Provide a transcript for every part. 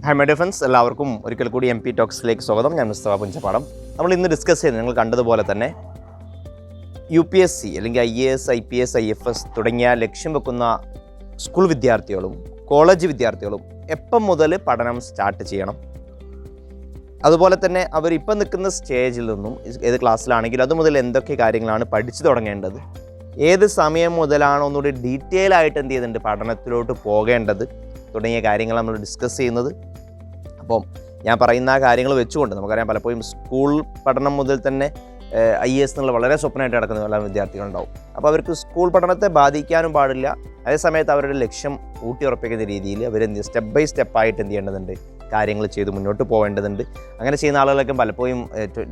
Hi my dear friends, എല്ലാവർക്കും ഒരിക്കൽ കൂടി MP ടോക്സിലേക്ക് സ്വാഗതം. ഞാൻ മിസ്റ്റർ പുഞ്ചപ്പാടം. നമ്മൾ ഇന്ന് ഡിസ്കസ് ചെയ്യുന്നത് നിങ്ങൾ കണ്ടതുപോലെ തന്നെ UPSC അല്ലെങ്കിൽ IAS, IPS, IFS തുടങ്ങിയ ലക്ഷ്യം വെക്കുന്ന സ്കൂൾ വിദ്യാർത്ഥികളും കോളേജ് വിദ്യാർത്ഥികളും എപ്പം മുതൽ പഠനം സ്റ്റാർട്ട് ചെയ്യണം, അതുപോലെ തന്നെ അവരിപ്പം നിൽക്കുന്ന സ്റ്റേജിൽ നിന്നും ഏത് ക്ലാസ്സിലാണെങ്കിലും അത് മുതൽ എന്തൊക്കെ കാര്യങ്ങളാണ് പഠിച്ചു തുടങ്ങേണ്ടത്, ഏത് സമയം മുതലാണ് ഒന്നുകൂടി ഡീറ്റെയിൽ ആയിട്ട് എന്ത് ചെയ്യുന്നുണ്ട് പഠനത്തിലോട്ട് പോകേണ്ടത് തുടങ്ങിയ കാര്യങ്ങൾ നമ്മൾ ഡിസ്കസ് ചെയ്യുന്നത്. അപ്പം ഞാൻ പറയുന്ന ആ കാര്യങ്ങൾ വെച്ചുകൊണ്ട് നമുക്കറിയാം പലപ്പോഴും സ്കൂൾ പഠനം മുതൽ തന്നെ IAS എന്നുള്ള വളരെ സ്വപ്നമായിട്ട് നടക്കുന്ന പല വിദ്യാർത്ഥികളുണ്ടാവും. അപ്പോൾ അവർക്ക് സ്കൂൾ പഠനത്തെ ബാധിക്കാനും പാടില്ല, അതേസമയത്ത് അവരുടെ ലക്ഷ്യം ഊട്ടിയുറപ്പിക്കുന്ന രീതിയിൽ അവരെന്ത് സ്റ്റെപ്പ് ബൈ സ്റ്റെപ്പായിട്ട് എന്ത് ചെയ്യേണ്ടതുണ്ട്, കാര്യങ്ങൾ ചെയ്ത് മുന്നോട്ട് പോകേണ്ടതുണ്ട്. അങ്ങനെ ചെയ്യുന്ന ആളുകളൊക്കെ പലപ്പോഴും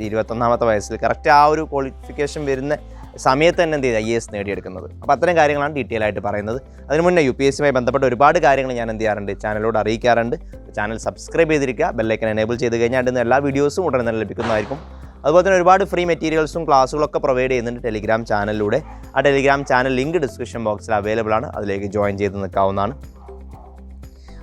21ാമത്തെ വയസ്സിൽ കറക്റ്റ് ആ ഒരു ക്വാളിഫിക്കേഷൻ വരുന്ന സമയത്ത് തന്നെ എന്ത് ചെയ്ത് IAS നേടിയെടുക്കുന്നത്. അപ്പോൾ അത്തരം കാര്യങ്ങളാണ് ഡീറ്റെയിൽ ആയിട്ട് പറയുന്നത്. അതിന് മുന്നേ UPSCയുമായി ബന്ധപ്പെട്ട ഒരുപാട് കാര്യങ്ങൾ ഞാൻ എന്ത് ചെയ്യാറുണ്ട്, ചാനലോട് അറിയിക്കാറുണ്ട്. ചാനൽ സബ്സ്ക്രൈബ് ചെയ്തിരിക്കുക, ബെല്ലൈക്കൻ എനേബിൾ ചെയ്ത് കഴിഞ്ഞാൽ അതിന് എല്ലാ വീഡിയോസും ഉടനെ തന്നെ ലഭിക്കുന്നതായിരിക്കും. അതുപോലെ തന്നെ ഒരുപാട് ഫ്രീ മെറ്റീരിയൽസും ക്ലാസ്സുകളൊക്കെ പ്രൊവൈഡ് ചെയ്യുന്നുണ്ട് ടെലിഗ്രാം ചാനലിലൂടെ. ആ ടെലിഗ്രാം ചാനൽ ലിങ്ക് ഡിസ്ക്രിപ്ഷൻ ബോക്സിൽ അവൈലബിൾ ആണ്, അതിലേക്ക് ജോയിൻ ചെയ്ത് നിൽക്കാവുന്നതാണ്.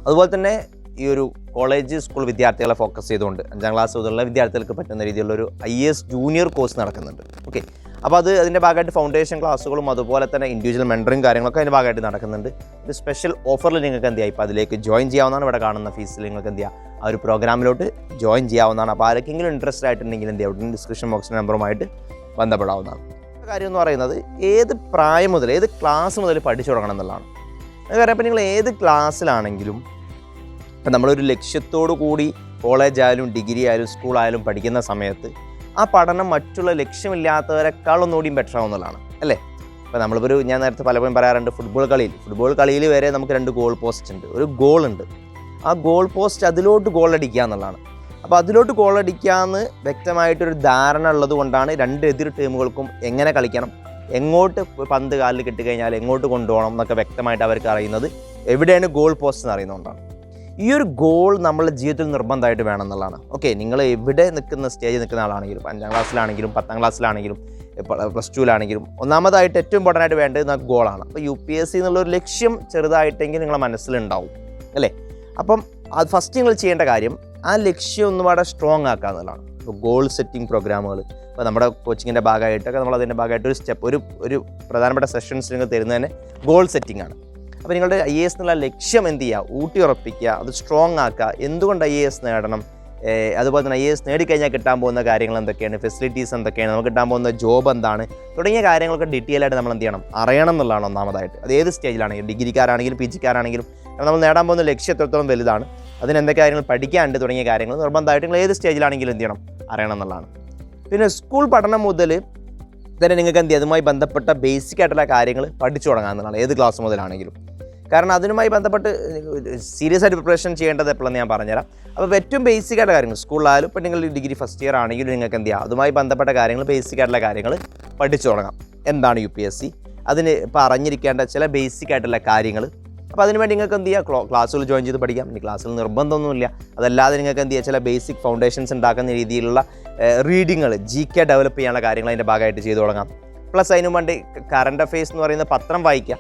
അതുപോലെ തന്നെ ഈ ഒരു കോളേജ് സ്കൂൾ വിദ്യാർത്ഥികളെ ഫോക്കസ് ചെയ്തുകൊണ്ട് 5ാം ക്ലാസ് മുതലുള്ള വിദ്യാർത്ഥികൾക്ക് പറ്റുന്ന രീതിയിലുള്ളൊരു IAS ജൂനിയർ കോഴ്സ് നടക്കുന്നുണ്ട്. ഓക്കെ, അപ്പോൾ അതിൻ്റെ ഭാഗമായിട്ട് ഫൗണ്ടേഷൻ ക്ലാസ്സുകളും അതുപോലെ തന്നെ ഇൻഡിവിജ്വൽ മെൻറ്ററിങ് കാര്യങ്ങളൊക്കെ അതിൻ്റെ ഭാഗമായിട്ട് നടക്കുന്നുണ്ട്. ഒരു സ്പെഷ്യൽ ഓഫറിൽ നിങ്ങൾക്ക് എന്ത് ചെയ്യാം, ഇപ്പോൾ അതിലേക്ക് ജോയിൻ ചെയ്യാവുന്നതാണ്. ഇവിടെ കാണുന്ന ഫീസിൽ നിങ്ങൾക്ക് എന്ത് ചെയ്യാം, ആ ഒരു പ്രോഗ്രാമിലോട്ട് ജോയിൻ ചെയ്യാവുന്നതാണ്. അപ്പോൾ ആർക്കെങ്കിലും ഇൻട്രസ്റ്റ് ആയിട്ടുണ്ടെങ്കിൽ എന്ത് ചെയ്യാം, ഡിസ്ക്രിപ്ഷൻ ബോക്സ് നമ്പറുമായിട്ട് ബന്ധപ്പെടാവുന്നതാണ്. കാര്യം എന്ന് പറയുന്നത് ഏത് പ്രായം മുതൽ ഏത് ക്ലാസ് മുതൽ പഠിച്ചു തുടങ്ങണം എന്നുള്ളതാണ്. അതുകാരണം ഇപ്പോൾ നിങ്ങൾ ഏത് ക്ലാസ്സിലാണെങ്കിലും ഇപ്പം നമ്മളൊരു ലക്ഷ്യത്തോടു കൂടി കോളേജ് ആയാലും ഡിഗ്രി ആയാലും സ്കൂളായാലും പഠിക്കുന്ന സമയത്ത് ആ പഠനം മറ്റുള്ള ലക്ഷ്യമില്ലാത്തവരെക്കാൾ ഒന്നുകൂടിയും ബെറ്റർ ആവുന്നതാണ് അല്ലേ. ഇപ്പോൾ നമ്മളിപ്പോൾ ഞാൻ നേരത്തെ പലപ്പോഴും പറയാറുണ്ട്, ഫുട്ബോൾ കളിയിൽ വരെ നമുക്ക് 2 ഗോൾ പോസ്റ്റ് ഉണ്ട്, ഒരു ഗോൾ ഉണ്ട്. ആ ഗോൾ പോസ്റ്റ് അതിലോട്ട് ഗോൾ അടിക്കുക എന്നുള്ളതാണ്. അപ്പോൾ അതിലോട്ട് ഗോൾ അടിക്കാമെന്ന് വ്യക്തമായിട്ടൊരു ധാരണ ഉള്ളത് കൊണ്ടാണ് 2 എതിർ ടീമുകൾക്കും എങ്ങനെ കളിക്കണം, എങ്ങോട്ട് പന്ത് കാലിൽ കിട്ടിക്കഴിഞ്ഞാൽ എങ്ങോട്ട് കൊണ്ടുപോകണം എന്നൊക്കെ വ്യക്തമായിട്ട് അവർക്ക് അറിയുന്നത് എവിടെയാണ് ഗോൾ പോസ്റ്റ് എന്ന് അറിയുന്നതുകൊണ്ടാണ്. ഈ ഒരു ഗോൾ നമ്മളുടെ ജീവിതത്തിൽ നിർബന്ധമായിട്ട് വേണം എന്നുള്ളതാണ്. ഓക്കെ, നിങ്ങൾ എവിടെ നിൽക്കുന്ന സ്റ്റേജിൽ നിൽക്കുന്ന ആളാണെങ്കിലും 5ാം ക്ലാസ്സിലാണെങ്കിലും 10ാം ക്ലാസ്സിലാണെങ്കിലും പ്ലസ് ടുവിലാണെങ്കിലും ഒന്നാമതായിട്ട് ഏറ്റവും ഇമ്പോർട്ടൻ്റ് ആയിട്ട് വേണ്ടത് നമുക്ക് ഗോളാണ്. അപ്പോൾ UPSC എന്നുള്ളൊരു ലക്ഷ്യം ചെറുതായിട്ടെങ്കിൽ നിങ്ങളുടെ മനസ്സിലുണ്ടാവും അല്ലേ. അപ്പം അത് ഫസ്റ്റ് നിങ്ങൾ ചെയ്യേണ്ട കാര്യം ആ ലക്ഷ്യം ഒന്നുപാടെ സ്ട്രോങ് ആക്കുക എന്നുള്ളതാണ്. ഇപ്പോൾ ഗോൾ സെറ്റിംഗ് പ്രോഗ്രാമുകൾ ഇപ്പോൾ നമ്മുടെ കോച്ചിങ്ങിൻ്റെ ഭാഗമായിട്ടൊക്കെ നമ്മളതിൻ്റെ ഭാഗമായിട്ട് ഒരു സ്റ്റെപ്പ് ഒരു പ്രധാനപ്പെട്ട സെഷൻസ് നിങ്ങൾ തരുന്നതന്നെ ഗോൾ സെറ്റിംഗ് ആണ്. അപ്പോൾ നിങ്ങളുടെ IAS എന്നുള്ള ലക്ഷ്യം എന്ത് ചെയ്യുക, ഊട്ടി ഉറപ്പിക്കുക, അത് സ്ട്രോങ് ആക്കുക. എന്തുകൊണ്ട് IAS നേടണം, അതുപോലെ തന്നെ IAS നേടിക്കഴിഞ്ഞാൽ കിട്ടാൻ പോകുന്ന കാര്യങ്ങൾ എന്തൊക്കെയാണ്, ഫെസിലിറ്റീസ് എന്തൊക്കെയാണ്, നമുക്ക് കിട്ടാൻ പോകുന്ന ജോബ് എന്താണ് തുടങ്ങിയ കാര്യങ്ങളൊക്കെ ഡീറ്റെയിൽ ആയിട്ട് നമ്മൾ എന്ത് ചെയ്യണം, അറിയണം എന്നുള്ളതാണ് ഒന്നാമതായിട്ട്. അത് ഏത് സ്റ്റേജിലാണെങ്കിലും ഡിഗ്രിക്കാരാണെങ്കിലും PGക്കാരാണെങ്കിലും നമ്മൾ നേടാൻ പോകുന്ന ലക്ഷ്യം എത്രത്തോളം വലുതാണ്, അതിനെന്തൊക്കെ കാര്യങ്ങൾ പഠിക്കാനുണ്ട് തുടങ്ങിയ കാര്യങ്ങൾ നിർബന്ധമായിട്ട് നിങ്ങൾ ഏത് സ്റ്റേജിലാണെങ്കിലും എന്ത് ചെയ്യണം, അറിയണം എന്നുള്ളതാണ്. പിന്നെ സ്കൂൾ പഠനം മുതൽ തന്നെ നിങ്ങൾക്ക് എന്ത് ചെയ്യും, അതുമായി ബന്ധപ്പെട്ട ബേസിക് ആയിട്ടുള്ള കാര്യങ്ങൾ പഠിച്ചു തുടങ്ങാം എന്നുള്ളതാണ് ഏത് ക്ലാസ് മുതലാണെങ്കിലും. കാരണം അതിനുമായി ബന്ധപ്പെട്ട് സീരിയസ് ആയിട്ട് പ്രിപ്പറേഷൻ ചെയ്യേണ്ടത് എപ്പോഴെന്ന് ഞാൻ പറഞ്ഞുതരാം. അപ്പോൾ ഏറ്റവും ബേസിക് ആയിട്ടുള്ള കാര്യങ്ങൾ സ്കൂളിലായാലും ഇപ്പോൾ നിങ്ങൾ ഡിഗ്രി ഫസ്റ്റ് ഇയർ ആണെങ്കിലും നിങ്ങൾക്ക് എന്ത് ചെയ്യാം, അതുമായി ബന്ധപ്പെട്ട കാര്യങ്ങൾ ബേസിക് ആയിട്ടുള്ള കാര്യങ്ങൾ പഠിച്ചു തുടങ്ങാം. എന്താണ് UPSC, അതിന് ഇപ്പോൾ അറിഞ്ഞിരിക്കേണ്ട ചില ബേസിക് ആയിട്ടുള്ള കാര്യങ്ങൾ. അപ്പോൾ അതിനുവേണ്ടി നിങ്ങൾക്ക് എന്ത് ചെയ്യുക, ക്ലാസ്സുകൾ ജോയിൻ ചെയ്ത് പഠിക്കാം. ഇനി ക്ലാസ്സിൽ നിർബന്ധമൊന്നുമില്ല. അതല്ലാതെ നിങ്ങൾക്ക് എന്ത് ചെയ്യുക, ചില ബേസിക് ഫൗണ്ടേഷൻസ് ഉണ്ടാക്കുന്ന രീതിയിലുള്ള റീഡിങ്ങൾ GK ഡെവലപ്പ് ചെയ്യാനുള്ള കാര്യങ്ങൾ അതിൻ്റെ ഭാഗമായിട്ട് ചെയ്തു തുടങ്ങാം. പ്ലസ് അതിനു വേണ്ടി കറണ്ട് അഫെയർസ് എന്ന് പറയുന്ന പത്രം വായിക്കുക,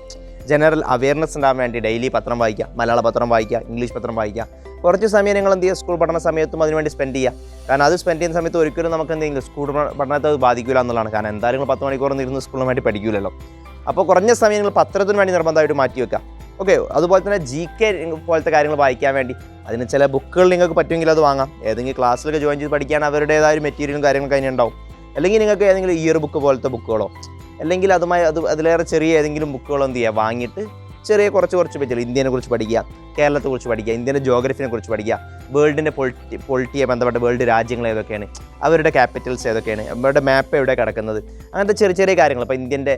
ജനറൽ അവയർനെസ് ഉണ്ടാകാൻ വേണ്ടി ഡെയിലി പത്രം വായിക്കുക, മലയാള പത്രം വായിക്കുക, ഇംഗ്ലീഷ് പത്രം വായിക്കുക. കുറച്ച് സമയം നിങ്ങൾ എന്ത് ചെയ്യുക, സ്കൂൾ പഠന സമയത്തും അതിനുവേണ്ടി സ്പെൻഡ് ചെയ്യുക. കാരണം അത് സ്പെൻഡ് ചെയ്യുന്ന സമയത്ത് ഒരിക്കലും നമുക്ക് എന്തെങ്കിലും സ്കൂൾ പഠനത്തെ അത് ബാധിക്കില്ല എന്നുള്ളതാണ്. കാരണം എന്തായാലും 10 മണിക്കൂറൊന്നും ഇരുന്ന് സ്കൂളിന് വേണ്ടി പഠിക്കില്ലല്ലോ. അപ്പോൾ കുറഞ്ഞ സമയം നിങ്ങൾ പത്രത്തിന് വേണ്ടി നിർബന്ധമായിട്ട് മാറ്റി വെക്കുക. ഓക്കെ, അതുപോലെ തന്നെ GK പോലത്തെ കാര്യങ്ങൾ വായിക്കാൻ വേണ്ടി അതിന് ചില ബുക്കുകൾ നിങ്ങൾക്ക് പറ്റുമെങ്കിൽ അത് വാങ്ങാം. ഏതെങ്കിലും ക്ലാസ്സിലൊക്കെ ജോയിൻ ചെയ്ത് പഠിക്കാൻ അവരുടേതായ ഒരു മെറ്റീരിയലും കാര്യങ്ങളൊക്കെ അതിന് ഉണ്ടാവും. അല്ലെങ്കിൽ നിങ്ങൾക്ക് ഏതെങ്കിലും ഇയർ ബുക്ക് പോലത്തെ ബുക്കുകളോ അല്ലെങ്കിൽ അതിലേറെ ചെറിയ ഏതെങ്കിലും ബുക്കുകളോ എന്ത് ചെയ്യുക, വാങ്ങിയിട്ട് ചെറിയ കുറച്ച് പേജുകൾ ഇന്ത്യനെ കുറിച്ച് പഠിക്കുക, കേരളത്തെക്കുറിച്ച് പഠിക്കുക, ഇന്ത്യൻ്റെ ജോഗ്രഫിനെ കുറിച്ച് പഠിക്കുക, വേൾഡിൻ്റെ പൊളിറ്റിയെ ബന്ധപ്പെട്ട വേൾഡ് രാജ്യങ്ങൾ ഏതൊക്കെയാണ്, അവരുടെ ക്യാപിറ്റൽസ് ഏതൊക്കെയാണ്, അവരുടെ മാപ്പ് എവിടെ കിടക്കുന്നത്, അങ്ങനത്തെ ചെറിയ കാര്യങ്ങൾ. ഇപ്പോൾ ഇന്ത്യൻ്റെ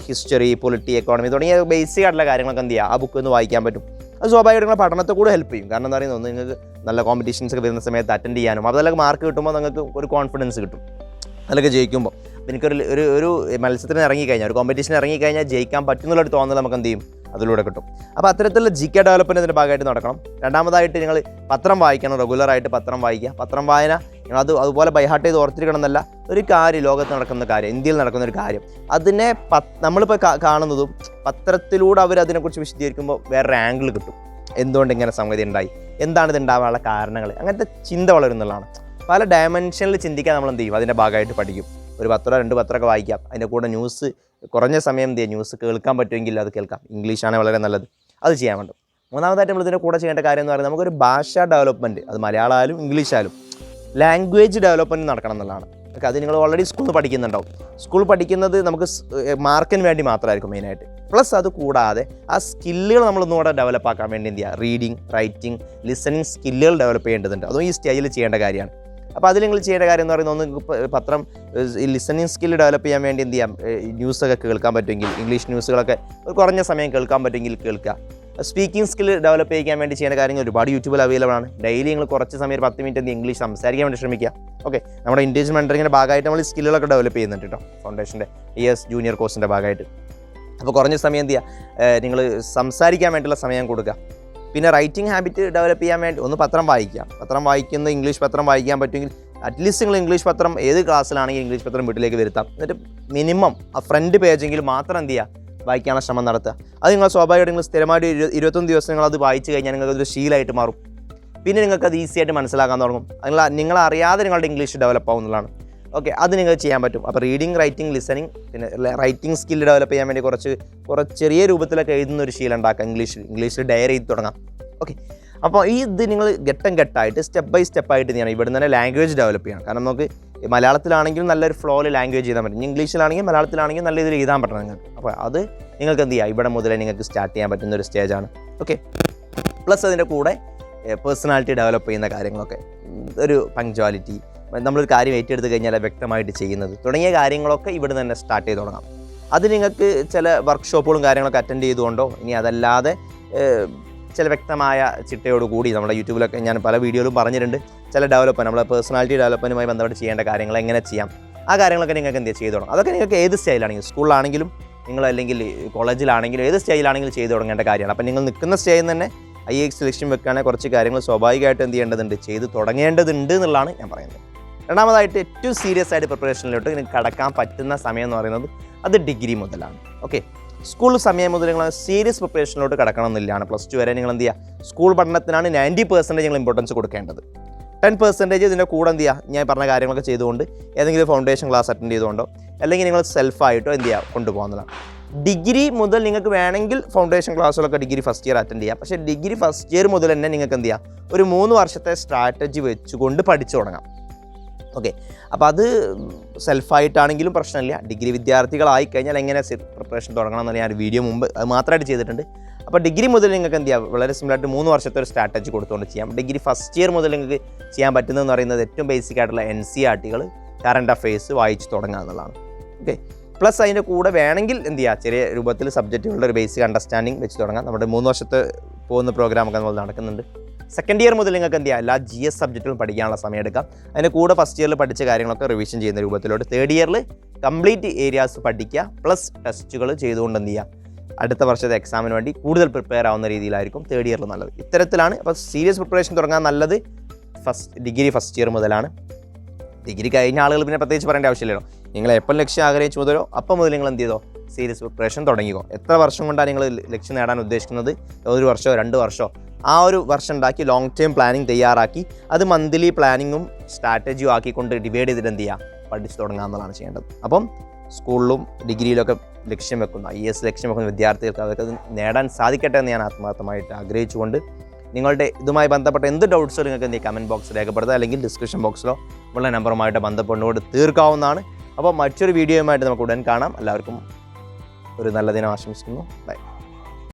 ഹിസ്റ്ററി, പൊളിറ്റി, എക്കോണമി തുടങ്ങിയ ബേസിക് ആയിട്ടുള്ള കാര്യങ്ങളൊക്കെ എന്ത് ചെയ്യുക, ആ ബുക്ക് ഒന്ന് വായിക്കാൻ പറ്റും. അത് സ്വാഭാവികമായിട്ട് നിങ്ങളുടെ പഠനത്തെ കൂടെ ഹെൽപ്പ് ചെയ്യും. കാരണം എന്താ പറയുന്നത്, നിങ്ങൾക്ക് നല്ല കോമ്പറ്റീഷൻസ് ഒക്കെ വരുന്ന സമയത്ത് അറ്റൻഡ് ചെയ്യാനും അതിലൊക്കെ മാർക്ക് കിട്ടുമ്പോൾ നിങ്ങൾക്ക് ഒരു കോൺഫിഡൻസ് കിട്ടും അതിലൊക്കെ ജയിക്കുമ്പോൾ. എനിക്കൊരു ഒരു മത്സരത്തിന് ഇറങ്ങിക്കഴിഞ്ഞാൽ, ഒരു കോമ്പറ്റീഷൻ ഇറങ്ങിക്കഴിഞ്ഞാൽ ജയിക്കാൻ പറ്റുന്നുള്ളൊരു തോന്നൽ നമുക്ക് എന്ത് ചെയ്യും, അതിലൂടെ കിട്ടും. അപ്പോൾ അത്തരത്തിലുള്ള GK ഡെവലപ്മെൻറ്റിൻ്റെ ഭാഗമായിട്ട് നടക്കണം. രണ്ടാമതായിട്ട് നിങ്ങൾ പത്രം വായിക്കണം, റെഗുലറായിട്ട് പത്രം വായിക്കുക. പത്രം വായന അതുപോലെ ബൈഹാർട്ട് ചെയ്ത് ഓർത്തിരിക്കണം എന്നല്ല, ഒരു കാര്യം ലോകത്ത് നടക്കുന്ന കാര്യം, ഇന്ത്യയിൽ നടക്കുന്ന ഒരു കാര്യം, അതിനെ നമ്മളിപ്പോൾ കാണുന്നതും പത്രത്തിലൂടെ അവർ അതിനെക്കുറിച്ച് വിശദീകരിക്കുമ്പോൾ വേറൊരു ആംഗിൾ കിട്ടും. എന്തുകൊണ്ട് ഇങ്ങനെ സംഗതി ഉണ്ടായി, എന്താണ് ഇത് ഉണ്ടാവാനുള്ള കാരണങ്ങൾ, അങ്ങനത്തെ ചിന്ത വളരുന്നതാണ്. പല ഡയമെൻഷനിൽ ചിന്തിക്കാൻ നമ്മൾ എന്ത് ചെയ്യും, അതിൻ്റെ ഭാഗമായിട്ട് പഠിക്കും. ഒരു 10 2 പത്രമൊക്കെ വായിക്കാം, അതിൻ്റെ കൂടെ ന്യൂസ് കുറഞ്ഞ സമയം എന്ത് ചെയ്യുക, ന്യൂസ് കേൾക്കാൻ പറ്റുമെങ്കിൽ അത് കേൾക്കാം. ഇംഗ്ലീഷാണ് വളരെ നല്ലത്, അത് ചെയ്യാൻ വേണ്ട. മൂന്നാമതായിട്ട് നമ്മൾ ഇതിൻ്റെ കൂടെ ചെയ്യേണ്ട കാര്യം എന്ന് പറയുന്നത് നമുക്കൊരു ഭാഷാ ഡെവലപ്മെൻറ്റ്, അത് മലയാളമായാലും ഇംഗ്ലീഷായാലും ലാംഗ്വേജ് ഡെവലപ്മെൻറ്റ് നടക്കണം എന്നുള്ളതാണ്. ഓക്കെ, അത് നിങ്ങൾ ഓൾറെഡി സ്കൂളിൽ പഠിക്കുന്നുണ്ടാവും. സ്കൂൾ പഠിക്കുന്നത് നമുക്ക് മാർക്കിന് വേണ്ടി മാത്രമായിരിക്കും മെയിനായിട്ട്. പ്ലസ് അത് കൂടാതെ ആ സ്കില്ലുകൾ നമ്മളൊന്നുകൂടെ ഡെവലപ്പ് ആക്കാൻ വേണ്ടി എന്ത് ചെയ്യുക, റീഡിങ്, റൈറ്റിംഗ്, ലിസണിങ് സ്കില്ലുകൾ ഡെവലപ്പ് ചെയ്യേണ്ടതുണ്ട്. അതും ഈ സ്റ്റേജിൽ ചെയ്യേണ്ട കാര്യമാണ്. അപ്പോൾ അതിൽ നിങ്ങൾ ചെയ്യേണ്ട കാര്യം എന്ന് പറയുന്നത്, ഒന്ന് പത്രം ലിസണിങ് സ്കില്ല് ഡെവലപ്പ് ചെയ്യാൻ വേണ്ടി എന്ത് ചെയ്യാം, ന്യൂസൊക്കെ കേൾക്കാൻ പറ്റുമെങ്കിൽ, ഇംഗ്ലീഷ് ന്യൂസുകളൊക്കെ ഒരു കുറഞ്ഞ സമയം കേൾക്കാൻ പറ്റുമെങ്കിൽ കേൾക്കുക. സ്പീക്കിംഗ് സ്കിൽ ഡെവലപ്പ് ചെയ്യാൻ വേണ്ടി ചെയ്യുന്ന കാര്യങ്ങൾ ഒരുപാട് യൂട്യൂബിൽ അവൈലബിൾ ആണ്. ഡെയിലി നിങ്ങൾ കുറച്ച് സമയം 10 മിനിറ്റ് എന്ത് ഇംഗ്ലീഷ് സംസാരിക്കാൻ വേണ്ടി ശ്രമിക്കുക. ഓക്കെ, നമ്മുടെ ഇൻഡിവിജ്വൽ മെൻറ്ററിങ്ങിൻ്റെ ഭാഗമായിട്ട് നമ്മൾ സ്കില്ലുകളൊക്കെ ഡെവലപ്പ് ചെയ്യുന്നുണ്ട് കേട്ടോ, ഫൗണ്ടേഷൻ്റെ IAS ജൂനിയർ കോഴ്സിൻ്റെ ഭാഗമായിട്ട്. അപ്പോൾ കുറഞ്ഞ സമയം എന്ത് ചെയ്യുക, നിങ്ങൾ സംസാരിക്കാൻ വേണ്ടിയുള്ള സമയം കൊടുക്കുക. പിന്നെ റൈറ്റിംഗ് ഹാബിറ്റ് ഡെവലപ്പ് ചെയ്യാൻ വേണ്ടി ഒന്ന് പത്രം വായിക്കുക. പത്രം വായിക്കുന്ന ഇംഗ്ലീഷ് പത്രം വായിക്കാൻ പറ്റുമെങ്കിൽ അറ്റ്ലീസ്റ്റ് നിങ്ങൾ ഇംഗ്ലീഷ് പത്രം ഏത് ക്ലാസ്സിലാണെങ്കിൽ ഇംഗ്ലീഷ് പത്രം വീട്ടിലേക്ക് വരുത്താം. എന്നിട്ട് മിനിമം ആ ഫ്രണ്ട് പേജെങ്കിലും മാത്രം എന്ത് ചെയ്യുക, വായിക്കാനുള്ള ശ്രമം നടത്തുക. അത് നിങ്ങൾ സ്വാഭാവികമായിട്ട് നിങ്ങൾ സ്ഥിരമായിട്ട് 21 ദിവസം നിങ്ങളത് വായിച്ച് കഴിഞ്ഞാൽ നിങ്ങൾക്കതൊരു ശീലമായിട്ട് മാറും. പിന്നെ നിങ്ങൾക്കത് ഈസി ആയിട്ട് മനസ്സിലാക്കാൻ തുടങ്ങും. നിങ്ങളറിയാതെ നിങ്ങളുടെ ഇംഗ്ലീഷ് ഡെവലപ്പ് ആവുന്നതാണ്. ഓക്കെ, അത് നിങ്ങൾക്ക് ചെയ്യാൻ പറ്റും. അപ്പോൾ റീഡിങ്, റൈറ്റിംഗ്, ലിസണിങ്, പിന്നെ റൈറ്റിംഗ് സ്കില്ല് ഡെവലപ്പ് ചെയ്യാൻ വേണ്ടി കുറച്ച് ചെറിയ രൂപത്തിലൊക്കെ എഴുതുന്ന ഒരു ശീലം ഉണ്ടാക്കുക. ഇംഗ്ലീഷിൽ ഡയറി ചെയ്ത് തുടങ്ങാം. ഓക്കെ, അപ്പോൾ ഇത് നിങ്ങൾ ഘട്ടം ഘട്ടമായിട്ട് സ്റ്റെപ്പ് ബൈ സ്റ്റെപ്പായിട്ട് ചെയ്യണം. ഇവിടെ തന്നെ ലാംഗ്വേജ് ഡെവലപ്പ് ചെയ്യണം. കാരണം നമുക്ക് മലയാളത്തിലാണെങ്കിലും നല്ലൊരു ഫ്ലോയിൽ ലാംഗ്വേജ് ചെയ്താൽ പറ്റും, ഇംഗ്ലീഷിലാണെങ്കിലും മലയാളത്തിലാണെങ്കിലും നല്ല രീതിയിൽ എഴുതാൻ പറ്റണം നിങ്ങൾക്ക്. അപ്പോൾ അത് നിങ്ങൾക്ക് എന്ത് ചെയ്യുക, ഇവിടെ മുതലേ നിങ്ങൾക്ക് സ്റ്റാർട്ട് ചെയ്യാൻ പറ്റുന്ന ഒരു സ്റ്റേജാണ്. ഓക്കെ, പ്ലസ് അതിൻ്റെ കൂടെ പേഴ്സണാലിറ്റി ഡെവലപ്പ് ചെയ്യുന്ന കാര്യങ്ങളൊക്കെ, ഒരു പങ്ക്ച്വാലിറ്റി, നമ്മളൊരു കാര്യം ഏറ്റെടുത്ത് കഴിഞ്ഞാൽ വ്യക്തമായിട്ട് ചെയ്യുന്നത് തുടങ്ങിയ കാര്യങ്ങളൊക്കെ ഇവിടെ തന്നെ സ്റ്റാർട്ട് ചെയ്ത് തുടങ്ങാം. അത് നിങ്ങൾക്ക് ചില വർക്ക്ഷോപ്പുകളും കാര്യങ്ങളൊക്കെ അറ്റൻഡ് ചെയ്തുകൊണ്ടോ, ഇനി അതല്ലാതെ ചില വ്യക്തമായ ചിട്ടയോടുകൂടി നമ്മുടെ യൂട്യൂബിലൊക്കെ ഞാൻ പല വീഡിയോയിലും പറഞ്ഞിട്ടുണ്ട്, ചില ഡെവലപ്മെൻറ്റ്, നമ്മളെ പേഴ്സണാലിറ്റി ഡെവലപ്മെൻറ്റുമായി ബന്ധപ്പെട്ട് ചെയ്യേണ്ട കാര്യങ്ങൾ എങ്ങനെ ചെയ്യാം, ആ കാര്യങ്ങളൊക്കെ നിങ്ങൾക്ക് എന്ത് ചെയ്തു തുടങ്ങും. അതൊക്കെ നിങ്ങൾക്ക് ഏത് സ്റ്റേജിലാണെങ്കിലും, സ്കൂളിലാണെങ്കിലും നിങ്ങൾ അല്ലെങ്കിൽ കോളേജിലാണെങ്കിലും ഏത് സ്റ്റേജിലാണെങ്കിലും ചെയ്തു തുടങ്ങേണ്ട കാര്യമാണ്. അപ്പോൾ നിങ്ങൾ നിൽക്കുന്ന സ്റ്റേജിൽ തന്നെ IAS ലക്ഷ്യം വെക്കുകയാണെങ്കിൽ കുറച്ച് കാര്യങ്ങൾ സ്വാഭാവികമായിട്ട് എന്ത് ചെയ്യേണ്ടതുണ്ട്, ചെയ്ത് തുടങ്ങേണ്ടതുണ്ട് എന്നുള്ളതാണ് ഞാൻ പറയുന്നത്. രണ്ടാമതായിട്ട് ഏറ്റവും സീരിയസ് ആയിട്ട് പ്രിപ്പറേഷനിലോട്ട് നിങ്ങൾക്ക് കടക്കാൻ പറ്റുന്ന സമയം എന്ന് പറയുന്നത് അത് ഡിഗ്രി മുതലാണ്. ഓക്കെ, സ്കൂൾ സമയം മുതൽ നിങ്ങൾ സീരിയസ് പ്രിപ്പറേഷനിലോട്ട് കടക്കണം എന്നില്ലാണ്. +2 വരെ നിങ്ങൾ എന്ത് ചെയ്യുക, സ്കൂൾ പഠനത്തിനാണ് 90% നിങ്ങൾ ഇമ്പോർട്ടൻസ് കൊടുക്കേണ്ടത്. 10% ഇതിൻ്റെ കൂടെ എന്ത് ചെയ്യുക, ഞാൻ പറഞ്ഞ കാര്യങ്ങളൊക്കെ ചെയ്തുകൊണ്ട് ഏതെങ്കിലും ഫൗണ്ടേഷൻ ക്ലാസ് അറ്റൻഡ് ചെയ്തുകൊണ്ടോ അല്ലെങ്കിൽ നിങ്ങൾ സെൽഫായിട്ടോ എന്ത് ചെയ്യുക, കൊണ്ടുപോകുന്നതാണ്. ഡിഗ്രി മുതൽ നിങ്ങൾക്ക് വേണമെങ്കിൽ ഫൗണ്ടേഷൻ ക്ലാസ്സുകളൊക്കെ ഡിഗ്രി ഫസ്റ്റ് ഇയർ അറ്റൻഡ് ചെയ്യാം. പക്ഷേ ഡിഗ്രി ഫസ്റ്റ് ഇയർ മുതൽ തന്നെ നിങ്ങൾക്ക് എന്ത് ചെയ്യാം, ഒരു 3 വർഷത്തെ സ്ട്രാറ്റജി വെച്ചുകൊണ്ട് പഠിച്ചു തുടങ്ങാം. ഓക്കെ, അപ്പോൾ അത് സെൽഫായിട്ടാണെങ്കിലും പ്രശ്നമില്ല. ഡിഗ്രി വിദ്യാർത്ഥികളായി കഴിഞ്ഞാൽ എങ്ങനെ പ്രിപ്പറേഷൻ തുടങ്ങണം എന്നുള്ള ഞാൻ വീഡിയോ മുമ്പ് അത് മാത്രമായിട്ട് ചെയ്തിട്ടുണ്ട്. അപ്പോൾ ഡിഗ്രി മുതൽ നിങ്ങൾക്ക് എന്ത് ചെയ്യാം, വളരെ സിമ്പിളായിട്ട് 3 വർഷത്തെ ഒരു സ്ട്രാറ്റജി കൊടുത്തുകൊണ്ട് ചെയ്യാം. ഡിഗ്രി ഫസ്റ്റ് ഇയർ മുതൽ നിങ്ങൾക്ക് ചെയ്യാൻ പറ്റുന്നതെന്ന് പറയുന്നത് ഏറ്റവും ബേസിക് ആയിട്ടുള്ള NCERTകൾ, കറണ്ട് അഫെയർസ് വായിച്ച് തുടങ്ങുക എന്നുള്ളതാണ്. ഓക്കെ, പ്ലസ് അതിൻ്റെ കൂടെ വേണമെങ്കിൽ എന്ത് ചെയ്യുക, ചെറിയ രൂപത്തിൽ സബ്ജക്റ്റുകളുടെ ഒരു ബേസിക് അണ്ടർസ്റ്റാൻഡിങ് വെച്ച് തുടങ്ങാം. നമ്മുടെ 3 വർഷത്തെ പോകുന്ന പ്രോഗ്രാമൊക്കെ നമ്മൾ നടക്കുന്നുണ്ട്. സെക്കൻഡ് ഇയർ മുതൽ നിങ്ങൾക്ക് എന്ത് ചെയ്യുക, എല്ലാ GS സബ്ജക്റ്റുകളും പഠിക്കാനുള്ള സമയം എടുക്കാം. അതിൻ്റെ കൂടെ ഫസ്റ്റ് ഇയറിൽ പഠിച്ച കാര്യങ്ങളൊക്കെ റിവിഷൻ ചെയ്യുന്ന രൂപത്തിലോട്ട് തേർഡ് ഇയറിൽ കംപ്ലീറ്റ് ഏരിയാസ് പഠിക്കുക, പ്ലസ് ടെസ്റ്റുകൾ ചെയ്തുകൊണ്ട് എന്ത് ചെയ്യുക, അടുത്ത വർഷത്തെ എക്സാമിന് വേണ്ടി കൂടുതൽ പ്രിപ്പയർ ആവുന്ന രീതിയിലായിരിക്കും തേർഡ് ഇയറിൽ നല്ലത്. ഇത്തരത്തിലാണ്. അപ്പോൾ സീരിയസ് പ്രിപ്പറേഷൻ തുടങ്ങാൻ നല്ലത് ഡിഗ്രി ഫസ്റ്റ് ഇയർ മുതലാണ്. ഡിഗ്രി കഴിഞ്ഞ ആളുകൾ പിന്നെ പ്രത്യേകിച്ച് പറയേണ്ട ആവശ്യമില്ലല്ലോ. നിങ്ങൾ എപ്പോൾ ലക്ഷ്യം ആഗ്രഹിച്ചു മുതലോ അപ്പം മുതൽ നിങ്ങൾ എന്ത് ചെയ്തോ, സീരിയസ് പ്രിപ്പറേഷൻ തുടങ്ങിക്കോ. എത്ര വർഷം കൊണ്ടാണ് നിങ്ങൾ ലക്ഷ്യം നേടാൻ ഉദ്ദേശിക്കുന്നത്, 1 വർഷമോ 2 വർഷമോ, ആ ഒരു വർഷം ഉണ്ടാക്കി ലോങ് ടേം പ്ലാനിങ് തയ്യാറാക്കി അത് മന്ത്ലി പ്ലാനിങ്ങും സ്ട്രാറ്റജിയും ആക്കിക്കൊണ്ട് ഡിവൈഡ് ചെയ്തിട്ട് എന്ത് ചെയ്യുക, പഠിച്ചു തുടങ്ങുക എന്നുള്ളതാണ് ചെയ്യേണ്ടത്. അപ്പം സ്കൂളിലും ഡിഗ്രിയിലൊക്കെ ലക്ഷ്യം വെക്കുന്ന IAS ലക്ഷ്യം വെക്കുന്ന വിദ്യാർത്ഥികൾക്ക് അതൊക്കെ നേടാൻ സാധിക്കട്ടെ എന്ന് ഞാൻ ആത്മാർത്ഥമായിട്ട് ആഗ്രഹിച്ചുകൊണ്ട് നിങ്ങളുടെ ഇതുമായി ബന്ധപ്പെട്ട എന്ത് ഡൗട്ട്സോ നിങ്ങൾക്ക് എന്ത് കമൻറ്റ് ബോക്സിൽ രേഖപ്പെടുത്തുക, അല്ലെങ്കിൽ ഡിസ്ക്രിപ്ഷൻ ബോക്സിലോ ഉള്ള നമ്പറുമായിട്ട് ബന്ധപ്പെട്ടുകൊണ്ട് തീർക്കാവുന്നതാണ്. അപ്പോൾ മറ്റൊരു വീഡിയോയുമായിട്ട് നമുക്ക് ഉടൻ കാണാം. എല്ലാവർക്കും ഒരു നല്ല ദിനം ആശംസിക്കുന്നു. ബൈ.